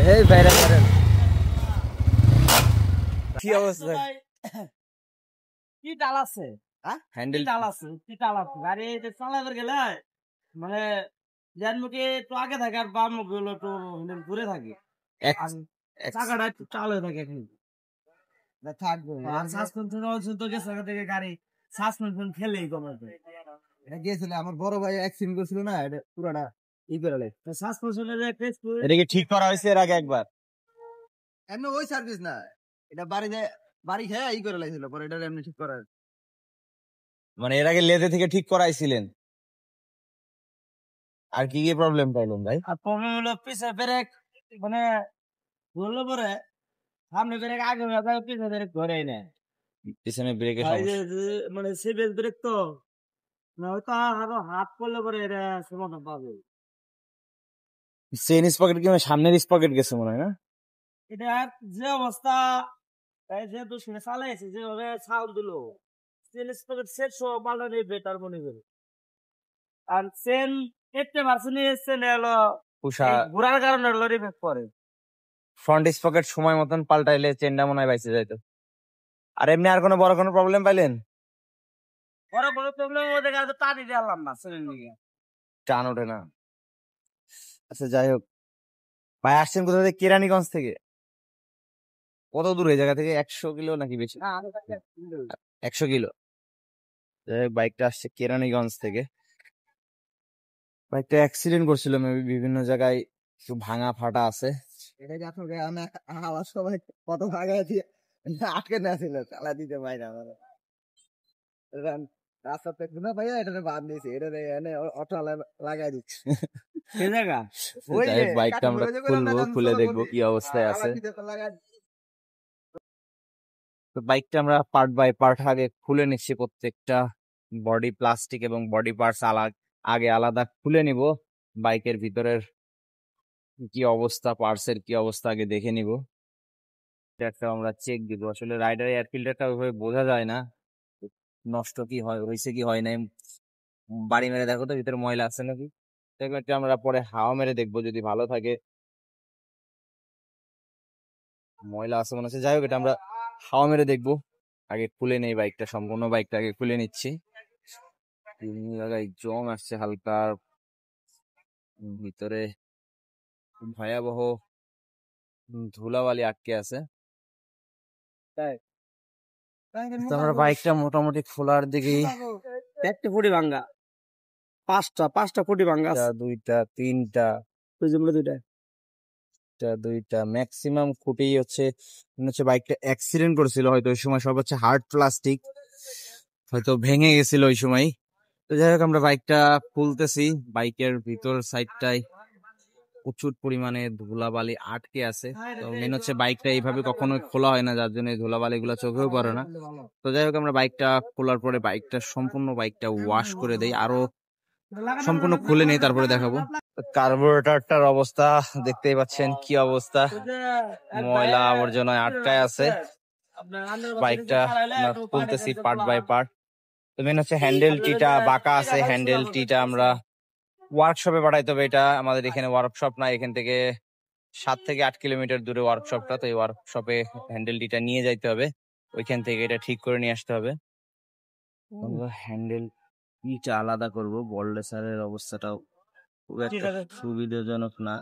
এই বাইরে করেন কি অবস্থা কি ডাল আছে হ্যান্ডেল ডাল আছে কি ডাল আছে গাড়ি চালাবার গেলে মানে যার মুখে একটু আগে থাকে আর বাম মুখে হলো একটু ঘুরে থাকে চাকাটা একটু চাল হয়ে থাকে এখন থাকবে আর সাসপেনশন অলসো তো গেছে থেকে গাড়ি সাসপেনশন ফেলেই কমাবে এটা গিয়েছিল আমার বড় ভাই অ্যাক্সিডেন্ট করেছিল না এটা পুরাটা ই করে লাই সাসপেনশনের এটা কি ঠিক করা হয়েছে এর আগে একবার এমনি ওই সার্ভিস না এটা বাড়ি খেয়ে ই করে লাইছিল পরে এটা এমনি ঠিক করা মানে এর আগে লেদে থেকে ঠিক করাইছিলেন আর কি কি প্রবলেম পাইলেন ভাই আর প্রবলেম হলো পিছে ব্রেক মানে বললো পরে সামনে ব্রেক আগে পিছে ব্রেক ধরেই না পিছনে ব্রেকের মানে সিভিল ব্রেক তো না হয়তো আরো হাত পড়লে পরে এটা সমাধান পাবে চেন স্পকেট কি সামনের স্পকেট গেছে মনে হয় না এটা যে অবস্থা যেহেতু শুনে চালাইছে যেভাবে সাউন্ড দিল চেন স্পকেট সেট সহ পাল্টানো বেটার মনে করি আর চেন 80% চেন হলো ঘোরার কারণে হলো রিফেক্ট করে ফ্রন্ট স্পকেট সময় মতন পাল্টাইলে চেনটা মনে হয় বাইসে যাইতো আর এমনি আর কোনো বড় কোনো প্রবলেম পাইলেন বড় প্রবলেম ওদের কাছে টানি দিলাম না চেনের দিকে টান ওঠে না আচ্ছা যাই হোক ভাই আসছেন কোথা থেকে কেরানীগঞ্জ থেকে কত দূর এই জায়গা থেকে 100 কিলো নাকি বেশি 100 কিলো বাইকটা আসছে কেরানীগঞ্জ থেকে বাইকটা অ্যাক্সিডেন্ট করছিল মেবি বিভিন্ন জায়গায় একটু ভাঙা ফাটা আছে এটা দেখো আমি আওয়াজ সবাই কত ভাঙা দিয়ে আটকে না ছিল চালা দিতে পাই না রাস্তা থেকে না ভাইয়া এটা বাদ দিয়েছে এটা অটো লাগাই দিচ্ছে সেই জায়গা বাইকটা আমরা খুলবো খুলে দেখবো কি অবস্থায় আছে তো বাইকটা আমরা পার্ট বাই পার্ট আগে খুলে নিচ্ছি প্রত্যেকটা বডি প্লাস্টিক এবং বডি পার্টস আগে আলাদা খুলে নিব বাইকের ভিতরের কি অবস্থা পার্টসের কি অবস্থা আগে দেখে নিব একটা আমরা চেক দিব আসলে রাইডার এয়ার ফিল্টারটা ওইভাবে বোঝা যায় না নষ্ট কি হয় হয়েছে কি হয় নাই বাড়ি মেরে দেখো তো ভিতরে ময়লা আছে নাকি সেগুলো আমরা পরে হাওয়া মেরে দেখবো যদি ভালো থাকে ময়লা আছে মনে হচ্ছে যাই হোক এটা আমরা হাওয়া মেরে দেখবো আগে খুলে নেই বাইকটা সম্পূর্ণ বাইকটা আগে খুলে নিচ্ছি বিভিন্ন জায়গায় জং আসছে হালকা ভিতরে ভয়াবহ ধুলাবালি আটকে আছে আমরা বাইকটা মোটামুটি খোলার দিকে একটা ফুটি ভাঙ্গা পাঁচটা ফুটি ভাঙ্গা দুইটা তিনটা দুইটা ম্যাক্সিমাম খুঁটি হচ্ছে বাইকটা অ্যাক্সিডেন্ট করেছিল হয়তো ওই সময় সব হচ্ছে হার্ড প্লাস্টিক হয়তো ভেঙে গেছিল ওই সময় তো যাই হোক আমরা বাইকটা খুলতেছি বাইকের ভিতর সাইডটাই প্রচুর পরিমাণে ধুলাবালি আটকে আছে তো মেন হচ্ছে বাইকটা এইভাবে কখনো খোলা হয় না যার জন্য ধুলাবালি গুলা চোখেও পড়ে না তো যাই হোক আমরা বাইকটা খোলার পরে সম্পূর্ণ বাইকটা ওয়াশ করে দেই আরো সম্পূর্ণ খুলে নেই তারপরে দেখাবো কার্বোরেটরটার অবস্থা দেখতেই পাচ্ছেন কি অবস্থা ময়লা আবর্জনায় আটকায় আছে বাইকটা খুলতেছি পার্ট বাই পার্ট তো মেন হচ্ছে হ্যান্ডেল টিটা বাঁকা আছে হ্যান্ডেল টিটা আমরা ওয়ার্কশপে পাঠাইতে হবে এটা আমাদের এখানে ওয়ার্কশপ না এখান থেকে 7 থেকে 8 কিলোমিটার দূরে ওয়ার্কশপটা তো এই ওয়ার্কশপে হ্যান্ডেল টিটা নিয়ে যাইতে হবে ওইখান থেকে এটা ঠিক করে নিয়ে আসতে হবে হ্যান্ডেল টিটা আলাদা করব বলডেসারের অবস্থাটাও খুব একটা সুবিধাজনক না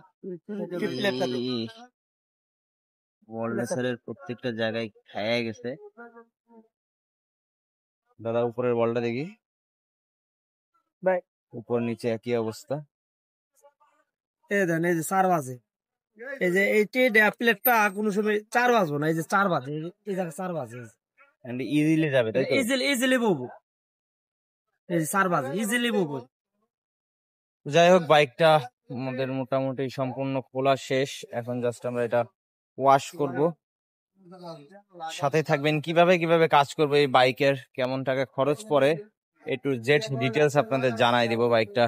বলডেসারের প্রত্যেকটা জায়গায় খেয়ে গেছে দাদা উপরের বলটা দেখি উপর নিচে একই অবস্থা এই দেন এই যে 4 বাজে এই যে এই প্লেটটা কোনো সময় 4 বাজবো না এই যে 4 বাজে এই জায়গা 4 বাজে এন্ড ইজিলি যাবে তাই তো ইজিলি মুভ এই যে 4 বাজে ইজিলি মুভ যাই হোক বাইকটা আমাদের মোটামুটি সম্পূর্ণ খোলা শেষ এখন জাস্ট আমরা এটা ওয়াশ করব সাথে থাকবেন কিভাবে কাজ করবে এই বাইকের কেমন টাকা খরচ পড়ে এ টু জেড ডিটেলস আপনাদের জানাই দিব বাইকটা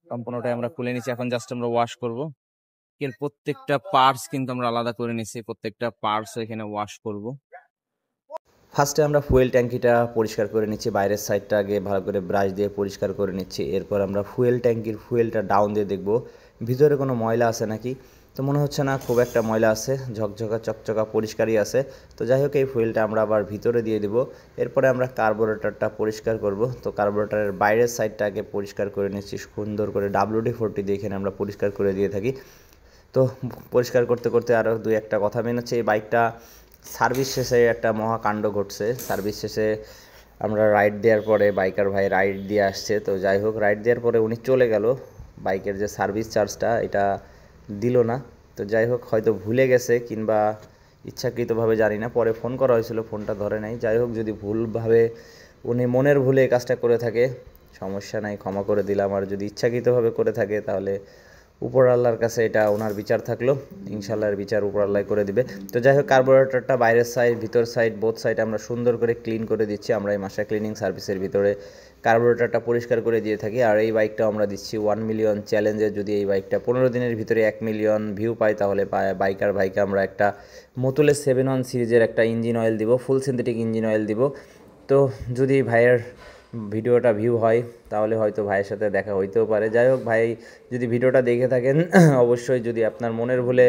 সম্পূর্ণটাই আমরা খুলে নিচ্ছি এখন জাস্ট আমরা ওয়াশ করব এর প্রত্যেকটা পার্টস কিন্তু আমরা আলাদা করে নিচ্ছি প্রত্যেকটা পার্টস এখানে ওয়াশ করব ফার্স্টে আমরা ফুয়েল ট্যাঙ্কিটা পরিষ্কার করে নিচ্ছি বাইরের সাইডটা আগে ভালো করে ব্রাশ দিয়ে পরিষ্কার করে নিচ্ছি এরপর আমরা ফুয়েল ট্যাঙ্কির ফুয়েলটা ডাউন দিয়ে দেখব ভিতরে কোনো ময়লা আছে নাকি তো মনে হচ্ছে না খুব একটা ময়লা আছে, ঝকঝকা চকচকা পরিষ্কারই আছে। তো যাই হোক এই ফুয়েলটা আমরা আবার ভিতরে দিয়ে দিব। এরপরে আমরা কার্বোরেটরটা পরিষ্কার করব। তো কার্বোরেটরের বাইরের সাইডটা আগে পরিষ্কার করে নিচ্ছি সুন্দর করে, WD-40 দিয়ে এখানে আমরা পরিষ্কার করে দিয়ে থাকি। তো পরিষ্কার করতে করতে আরও দুই একটা কথা মেন হচ্ছে, এই বাইকটা সার্ভিস শেষে একটা মহাকাণ্ড ঘটছে। সার্ভিস শেষে আমরা রাইড দেওয়ার পরে বাইকার ভাই রাইড দিয়ে আসছে। তো যাই হোক রাইড দেওয়ার পরে উনি চলে গেল, বাইকের যে সার্ভিস চার্জটা এটা দিল না। তো যাই হোক হয়তো ভুলে গেছে কিংবা ইচ্ছাকৃতভাবে জানি না, পরে ফোন করা হয়েছিল ফোনটা ধরে নাই। যাই হোক যদি ভুলভাবে উনি মনের ভুলে এই কাজটা করে থাকে সমস্যা নাই, ক্ষমা করে দিলাম। আর যদি ইচ্ছাকৃতভাবে করে থাকে তাহলে উপর আল্লাহর কাছে এটা ওনার বিচার থাকলো, ইনশাল্লাহ এর বিচার উপর আল্লাহ করে দিবে। তো যাই হোক কার্বোরেটরটা বাইরের সাইড ভিতর সাইড বোথ সাইড আমরা সুন্দর করে ক্লিন করে দিচ্ছি। আমরা এই মাসা ক্লিনিং সার্ভিসের ভিতরে কার্বোরেটরটা পরিষ্কার করে দিয়ে থাকি। আর এই বাইকটাও আমরা দিচ্ছি 1 মিলিয়ন চ্যালেঞ্জে। যদি এই বাইকটা 15 দিনের ভিতরে 1 মিলিয়ন ভিউ পাই তাহলে বাইকার ভাইকে আমরা একটা মোতুলের 7-1 সিরিজের একটা ইঞ্জিন অয়েল দিব, ফুল সিনথেটিক ইঞ্জিন অয়েল দিব। তো যদি ভাইয়ের ভিডিওটা ভিউ হয় তাহলে হয়তো ভাইয়ের সাথে দেখা হইতেও পারে। যাই হোক ভাই যদি ভিডিওটা দেখে থাকেন অবশ্যই যদি আপনার মনের ভুলে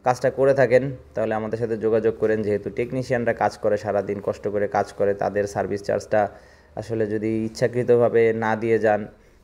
কাজটা করে থাকেন তাহলে আমাদের সাথে যোগাযোগ করেন। যেহেতু টেকনিশিয়ানরা কাজ করে সারাদিন কষ্ট করে কাজ করে, তাদের সার্ভিস চার্জটা আসলে যদি ইচ্ছাকৃতভাবে না দিয়ে যান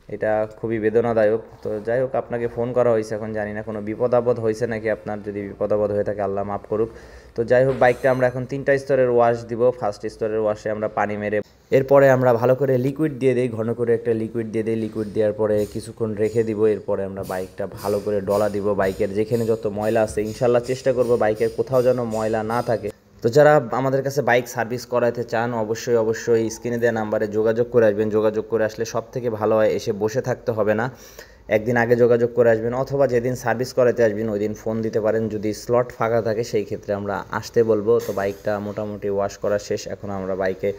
এটা খুবই বেদনাদায়ক। তো যাই হোক আপনাকে ফোন করা হয়েছে, এখন জানি না কোনো বিপদ আপদ হয়েছে নাকি আপনার, যদি বিপদ আপদ হয়ে থাকে আল্লাহ মাফ করুক। তো যাই হোক বাইকটা আমরা এখন 3টা স্তরের ওয়াশ দিব। ফার্স্ট স্তরের ওয়াশে আমরা পানি মেরে এরপরে আমরা ভালো করে লিকুইড দিয়ে দিই, ঘন করে একটা লিকুইড দিয়ে দিই। লিকুইড দেওয়ার পরে কিছুক্ষণ রেখে দিব। এরপরে আমরা বাইকটা ভালো করে ডলা দিব। বাইকের যেখানে যত ময়লা আছে ইনশাল্লাহ চেষ্টা করব বাইকের কোথাও যেন ময়লা না থাকে। তো যারা আমাদের কাছে বাইক সার্ভিস করাতে চান অবশ্যই স্ক্রিনে দেওয়া নাম্বারে যোগাযোগ করে আসবেন। যোগাযোগ করে আসলে সব থেকে ভালো হয়, এসে বসে থাকতে হবে না, একদিন আগে যোগাযোগ করে আসবেন অথবা যেদিন সার্ভিস করাতে আসবেন ওই দিন ফোন দিতে পারেন। যদি স্লট ফাঁকা থাকে সেই ক্ষেত্রে আমরা আসতে বলবো। তো বাইকটা মোটামুটি ওয়াশ করা শেষ, এখন আমরা বাইকে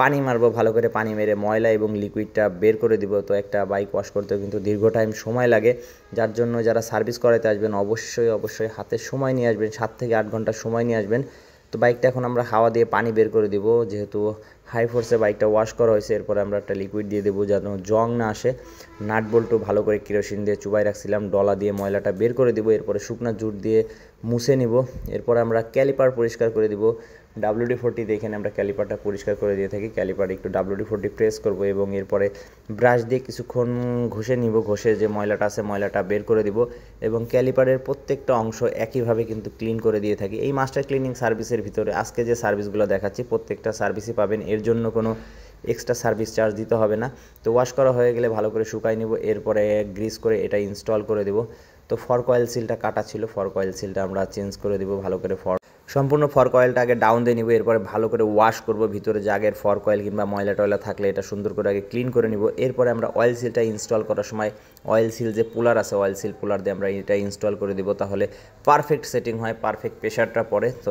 পানি মারবো, ভালো করে পানি মেরে ময়লা এবং লিকুইডটা বের করে দিব। তো একটা বাইক ওয়াশ করতেও কিন্তু দীর্ঘ টাইম সময় লাগে, যার জন্য যারা সার্ভিস করাতে আসবেন অবশ্যই হাতে সময় নিয়ে আসবেন, 7 থেকে 8 ঘন্টা সময় নিয়ে আসবেন। তো বাইকটা এখন আমরা হাওয়া দিয়ে পানি বের করে দিব, যেহেতু হাই ফোর্সে বাইকটা ওয়াশ করা হয়েছে। এরপরে আমরা একটা লিকুইড দিয়ে দেবো যেন জং না আসে। নাট বল্টু ভালো করে কেরোসিন দিয়ে চুবাই রাখছিলাম, ডলা দিয়ে ময়লাটা বের করে দিব। এরপরে শুকনা জুট দিয়ে মুছে নিব। এরপরে আমরা ক্যালিপার পরিষ্কার করে দিব। WD-40 দিয়ে এখানে আমরা ক্যালিপারটা পরিষ্কার করে দিয়ে থাকি। ক্যালিপারে একটু WD-40 প্রেস করব এবং এরপরে ব্রাশ দিয়ে কিছুক্ষণ ঘষে নিব। ঘষে যে ময়লাটা আছে ময়লাটা বের করে দিব এবং ক্যালিপারের প্রত্যেকটা অংশ একইভাবে কিন্তু ক্লিন করে দিয়ে থাকি। এই মাস্টার ক্লিনিং সার্ভিসের ভিতরে আজকে যে সার্ভিসগুলো দেখাচ্ছি প্রত্যেকটা সার্ভিসই পাবেন, এর জন্য কোনো এক্সট্রা সার্ভিস চার্জ দিতে হবে না। তো ওয়াশ করা হয়ে গেলে ভালো করে শুকাই নিব। এরপরে গ্রিস করে এটা ইনস্টল করে দেব। তো ফর্ক অয়েল সিলটা কাটা ছিল, ফর্ক অয়েল সিলটা আমরা চেঞ্জ করে দিব। ভালো করে সম্পূর্ণ ফর্ক অয়েলটা আগে ডাউন দিয়ে নিব। এরপরে ভালো করে ওয়াশ করব, ভিতরে যে আগের ফর্ক অয়েল কিংবা ময়লা টয়লা থাকলে এটা সুন্দর করে আগে ক্লিন করে নিব। এরপরে আমরা অয়েল সিলটা ইনস্টল করার সময় অয়েল সিল যে পুলার আছে অয়েল সিল পুলার দিয়ে আমরা এটা ইনস্টল করে দিব, তাহলে পারফেক্ট সেটিং হয়, পারফেক্ট প্রেশারটা পড়ে। তো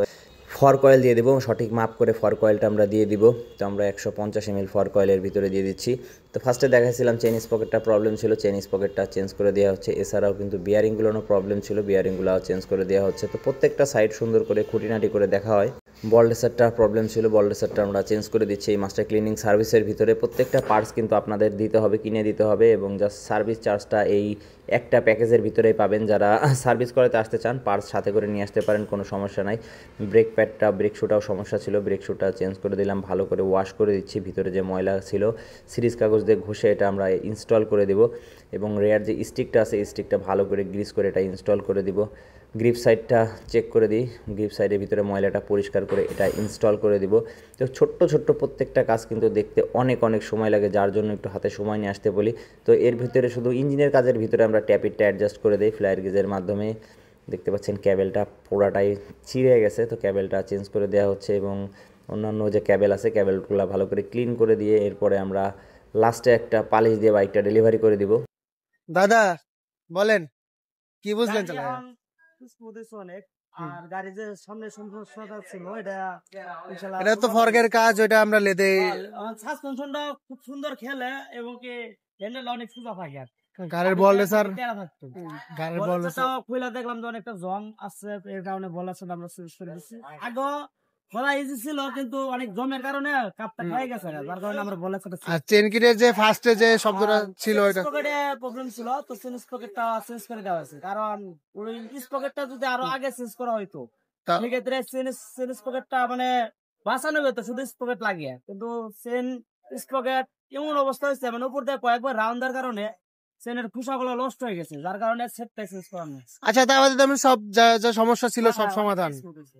ফর্ক অয়েল দিয়ে দেবো, সঠিক মাপ করে ফর্ক অয়েলটা আমরা দিয়ে দিব। তো আমরা 150 ml ফর্ক অয়েলের ভিতরে দিয়ে দিচ্ছি। তো ফার্স্টে দেখাচ্ছিলাম চেন স্পকেটটা প্রবলেম ছিল, চেন স্পকেটটা চেঞ্জ করে দেওয়া হচ্ছে। এছাড়াও কিন্তু বিয়ারিংগুলোরও প্রবলেম ছিল, বিয়ারিংগুলোও চেঞ্জ করে দেওয়া হচ্ছে। তো প্রত্যেকটা সাইড সুন্দর করে খুঁটিনাটি করে দেখা হয়। বল্ডেসারটা প্রবলেম ছিল, বল্ডেসারটা আমরা চেঞ্জ করে দিচ্ছি। এই মাস্টার ক্লিনিং সার্ভিসের ভিতরে প্রত্যেকটা পার্টস কিন্তু আপনাদের দিতে হবে, কিনে দিতে হবে এবং জাস্ট সার্ভিস চার্জটা এই একটা প্যাকেজের ভিতরেই পাবেন। যারা সার্ভিস করাতে আসতে চান পার্টস সাথে করে নিয়ে আসতে পারেন, কোনো সমস্যা নাই। ব্রেক প্যাডটা ব্রেক শুটাও সমস্যা ছিল, ব্রেক শুটা চেঞ্জ করে দিলাম। ভালো করে ওয়াশ করে দিচ্ছি, ভিতরে যে ময়লা ছিল সিরিজ কাগজ দিয়ে ঘষে এটা আমরা ইনস্টল করে দেব এবং রেয়ার যে স্টিকটা আছে স্টিকটা ভালো করে গ্রিস করে এটা ইনস্টল করে দিব। গ্রিপ সাইডটা চেক করে দিই, গ্রিপ সাইডের ভিতরে ময়লাটা পরিষ্কার করে এটা ইনস্টল করে দিব। তো ছোট্ট প্রত্যেকটা কাজ কিন্তু দেখতে অনেক সময় লাগে, যার জন্য একটু হাতে সময় নিয়ে আসতে বলি। তো এর ভিতরে শুধু ইঞ্জিনের কাজের ভিতরে আমরা ট্যাপিটটা অ্যাডজাস্ট করে দিই ফ্লায়ার গেজের মাধ্যমে। দেখতে পাচ্ছেন ক্যাবেলটা পুরাটাই ছিঁড়ে গেছে, তো ক্যাবেলটা চেঞ্জ করে দেওয়া হচ্ছে এবং অন্যান্য যে ক্যাবেল আছে ক্যাবেলগুলো ভালো করে ক্লিন করে দিয়ে এরপরে আমরা লাস্টে একটা পালিশ দিয়ে বাইকটা ডেলিভারি করে দিব। দাদা বলেন কি বুঝলেন চালায়? স্মুথ অনেক। আর গাড়ি যে সামনে সমস্যাটা ছিল এটা এটা তো ফর্কের কাজ, ওইটা আমরা লেদে সাসপেনশনটা খুব সুন্দর খেলে এবং কি হ্যান্ডেল অনেক সোজা থাকে। গাড়ির বল স্যার, টেরা থাকতো, গাড়ির বল খুলে দেখলাম যে অনেকটা জং আছে, এর কারণে বল আছে আমরা চেঞ্জ করে দিচ্ছি। আগে খোলা ইজি ছিল কিন্তু অনেক জমের কারণে কাপটা খেয়ে গেছে, যার কারণে আমরা বলে আর চেন কিটের যে ফার্স্টে যে শব্দটা ছিল ওইটা পকেটে প্রবলেম ছিল, তো চেঞ্জ পকেটটা চেঞ্জ করে দেওয়া হয়েছে। কারণ ওই পকেটটা যদি আরো আগে চেঞ্জ করা হইতো তা- সেক্ষেত্রে চেঞ্জ পকেটটা মানে বাঁচানো যেত শুধু পকেট লাগিয়ে, কিন্তু চেন পকেট এমন অবস্থা হয়েছে মানে উপর দিয়ে কয়েকবার রাউন্ড দেওয়ার কারণে চেনের খোসাগুলো নষ্ট হয়ে গেছে, যার কারণে সেটটা চেঞ্জ করানো হয়েছে। আচ্ছা, তার মধ্যে তুমি সব যা যা সমস্যা ছিল সব হ্যাঁ, সমাধান। চেঞ্জ করতেছি।